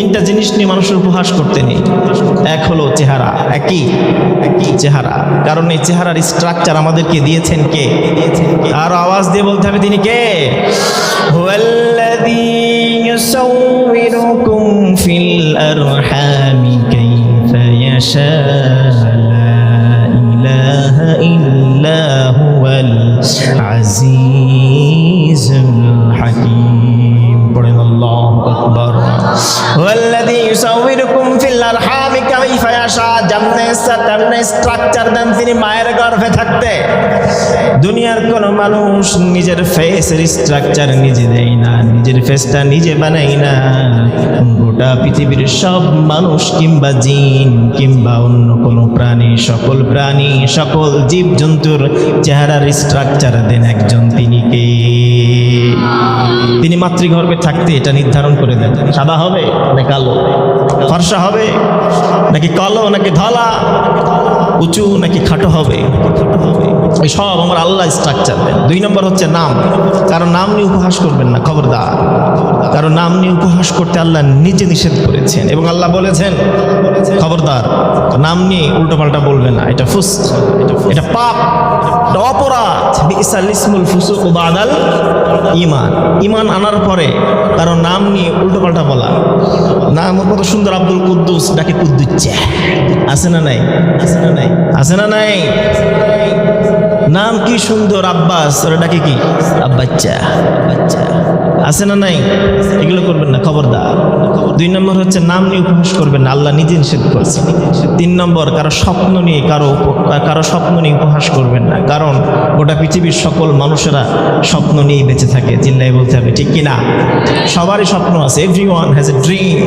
তিনটা জিনিস নিয়ে মানুষের উপহাস করতে নেই। এক হলো চেহারা, একই চেহারা, কারণ এই চেহারার স্ট্রাকচার আমাদেরকে দিয়েছেন কে? আর আওয়াজ দিয়ে বলতে হবে তিনি কে? হুয়াল্লাযী ইউসাউবিরুকুম ফিল আরহামি কাইফা ইয়াশা লা ইলাহা ইল্লা হুয়াল আজিজুল হাকীম। পড়েন আল্লাহু আকবার। ওয়াল্লাযী ইউসাউবিরুকুম ফিল আরহামি কাইফা ইয়াশা, যেমন স্ট্রাকচার দেন তিনি মায়ের গর্ভে থাকতে। দুনিয়ার কোন মানুষ নিজের ফেসের স্ট্রাকচার নিজে দেয় না, নিজের ফেসটা নিজে বানায় না। গোটা পৃথিবীর সব মানুষ কিংবা জিন কিংবা অন্য কোনো প্রাণী, সকল প্রাণী সকল জীবজন্তুর চেহারার স্ট্রাকচার দেন একজন, তিনি কে? তিনি মাতৃগর্ভে থাকতে এটা নির্ধারণ করে দেন সাদা হবে নাকি কালো, ফর্সা হবে নাকি কালো নাকি ধলা, উঁচু নাকি খাটো হবে, এই সব আমার আল্লাহ স্ট্রাকচার দেন। 2 নম্বর হচ্ছে নাম। কারণ নাম নিয়ে উপহাস করবেন না, খবরদার। কারণ নাম নিয়ে উপহাস করতে আল্লাহ নিজে নিষেধ করেছেন, এবং আল্লাহ বলেছেন খবরদার নাম নিয়ে উল্টোপাল্টা বলবে না, এটা ফুসক, এটা পাপ, এটা অপরাধ। বিইসাল ইসমুল ফুসুক বাদাল ঈমান। ঈমান আনার পরে কারণ নাম নিয়ে উল্টোপাল্টা বলা। নাম কত সুন্দর, আব্দুল কুদ্দুস ডাকে কুদ্দুচ্চা, আছে না নাই? আছে না নাই? নাম কি সুন্দর, আব্বাস, ওরা ডাকে কি আব্বাচ্চা, আছে না নাই? এগুলো করবেন না, খবরদার। 2 নম্বর হচ্ছে নাম নিয়ে উপহাস করবেন না, আল্লাহ নিজে নিষেধ করছে। 3 নম্বর কারো স্বপ্ন নিয়ে কারো স্বপ্ন নিয়ে উপহাস করবেন না, কারণ গোটা পৃথিবীর সকল মানুষেরা স্বপ্ন নিয়ে বেঁচে থাকে। চিল্লাই বলতে হবে ঠিক কিনা? সবারই স্বপ্ন আছে, এভরিওয়ান হ্যাজ এ ড্রিম।